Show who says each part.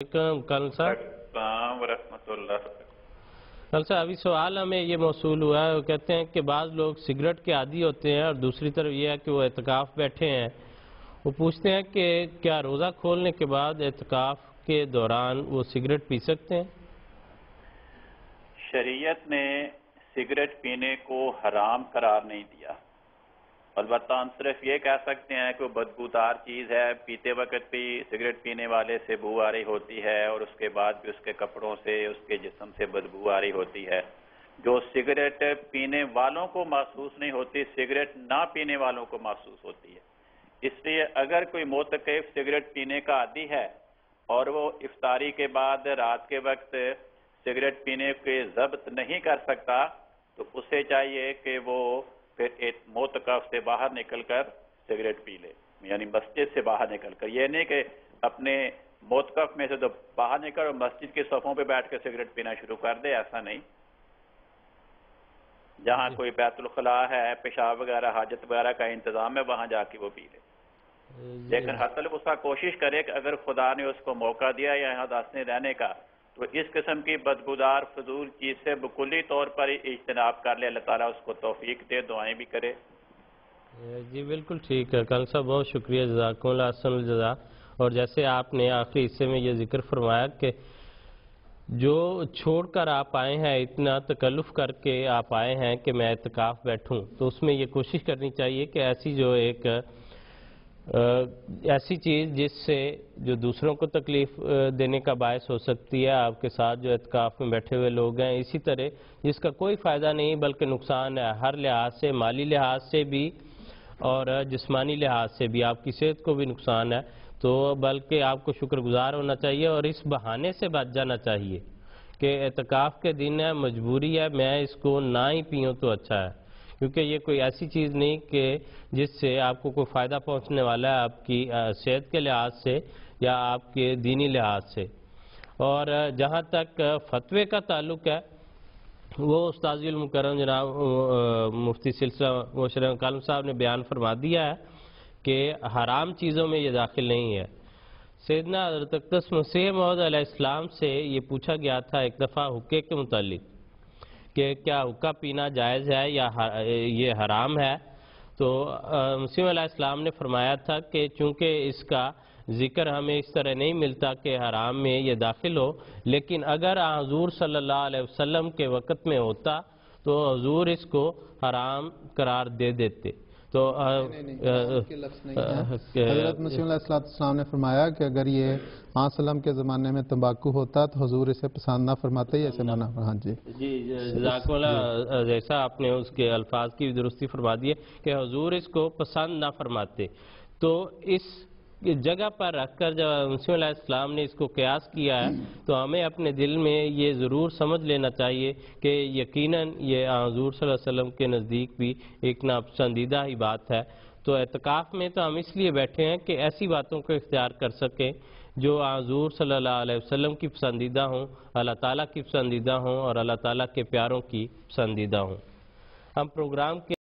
Speaker 1: کل صاحب
Speaker 2: السلام ورحمۃ اللہ۔
Speaker 1: کل صاحب ابھی سوال ہمیں یہ موصول ہوا ہے، وہ کہتے ہیں کہ بعض لوگ سگریٹ کے عادی ہوتے ہیں اور دوسری طرف یہ ہے کہ وہ اعتکاف بیٹھے ہیں، وہ پوچھتے ہیں کہ کیا روزہ کھولنے کے بعد اعتکاف کے دوران وہ سگریٹ پی سکتے ہیں؟
Speaker 2: شریعت نے سگریٹ پینے کو حرام قرار نہیں دیا، البتہ ہم صرف یہ کہہ سکتے ہیں کہ وہ بدبودار چیز ہے، پیتے وقت بھی سگریٹ پینے والے سے بو آ رہی ہوتی ہے اور اس کے بعد بھی اس کے کپڑوں سے اس کے جسم سے بدبو آ رہی ہوتی ہے، جو سگریٹ پینے والوں کو محسوس نہیں ہوتی، سگریٹ نہ پینے والوں کو محسوس ہوتی ہے۔ اس لیے اگر کوئی معتکف سگریٹ پینے کا عادی ہے اور وہ افطاری کے بعد رات کے وقت سگریٹ پینے کے ضبط نہیں کر سکتا تو اسے چاہیے کہ وہ پھر ایک معتکف سے باہر نکل کر سگریٹ پی لے، یعنی مسجد سے باہر نکل کر، یہ نہیں کہ اپنے معتکف میں سے تو باہر نکل اور مسجد کے صفوں پہ بیٹھ کر سگریٹ پینا شروع کر دے، ایسا نہیں۔ جہاں کوئی بیت الخلاء ہے، پیشاب وغیرہ حاجت وغیرہ کا انتظام ہے، وہاں جا کے وہ پی لے، لیکن حتی اس کا کوشش کرے کہ اگر خدا نے اس کو موقع دیا یا یہاں داسنے رہنے کا تو اس قسم کی بدبودار فضول چیز سے بکلی طور پر اجتناب کر لے، اللہ تعالیٰ اس کو توفیق دے، دعائیں بھی کرے۔
Speaker 1: جی بالکل ٹھیک ہے کل صاحب، بہت شکریہ، جزاکم اللہ احسن الجزا۔ اور جیسے آپ نے آخری حصے میں یہ ذکر فرمایا کہ جو چھوڑ کر آپ آئے ہیں، اتنا تکلف کر کے آپ آئے ہیں کہ میں اعتکاف بیٹھوں، تو اس میں یہ کوشش کرنی چاہیے کہ ایسی جو ایسی چیز جس سے جو دوسروں کو تکلیف دینے کا باعث ہو سکتی ہے، آپ کے ساتھ جو اعتکاف میں بیٹھے ہوئے لوگ ہیں، اسی طرح جس کا کوئی فائدہ نہیں بلکہ نقصان ہے ہر لحاظ سے، مالی لحاظ سے بھی اور جسمانی لحاظ سے بھی، آپ کی صحت کو بھی نقصان ہے، تو بلکہ آپ کو شکر گزار ہونا چاہیے اور اس بہانے سے بچ جانا چاہیے کہ اعتکاف کے دن ہے، مجبوری ہے، میں اس کو نہ ہی پیوں تو اچھا ہے، کیونکہ یہ کوئی ایسی چیز نہیں کہ جس سے آپ کو کوئی فائدہ پہنچنے والا ہے آپ کی صحت کے لحاظ سے یا آپ کے دینی لحاظ سے۔ اور جہاں تک فتوے کا تعلق ہے، وہ استاذ المکرم جناب مفتی سلسلہ مشرف کالم صاحب نے بیان فرما دیا ہے کہ حرام چیزوں میں یہ داخل نہیں ہے۔ سیدنا حضرت اقدس مسیح موعود علیہ السلام سے یہ پوچھا گیا تھا ایک دفعہ حقے کے متعلق کہ کیا حقہ پینا جائز ہے یا یہ حرام ہے، تو مسیح علیہ السلام نے فرمایا تھا کہ چونکہ اس کا ذکر ہمیں اس طرح نہیں ملتا کہ حرام میں یہ داخل ہو، لیکن اگر حضور صلی اللہ علیہ وسلم کے وقت میں ہوتا تو حضور اس کو حرام قرار دے دیتے۔ تو
Speaker 3: کے لفظ نہیں ہے، حضرت مسیح علیہ السلام نے فرمایا کہ اگر یہ وسلم کے زمانے میں تمباکو ہوتا تو حضور اسے پسند نہ فرماتے یا اسے منع فرماتے۔ ہاں جی
Speaker 1: جی جزاکم اللہ، جیسا آپ نے اس کے الفاظ کی درستی فرما دی ہے کہ حضور اس کو پسند نہ فرماتے، تو اس جگہ پر رکھ کر جب مسیح علیہ السلام نے اس کو قیاس کیا ہے تو ہمیں اپنے دل میں یہ ضرور سمجھ لینا چاہیے کہ یقیناً یہ حضور صلی اللہ علیہ وسلم کے نزدیک بھی ایک ناپسندیدہ ہی بات ہے۔ تو اعتکاف میں تو ہم اس لیے بیٹھے ہیں کہ ایسی باتوں کو اختیار کر سکیں جو حضور صلی اللہ علیہ وسلم کی پسندیدہ ہوں، اللہ تعالیٰ کی پسندیدہ ہوں اور اللہ تعالیٰ کے پیاروں کی پسندیدہ ہوں۔ ہم پروگرام کے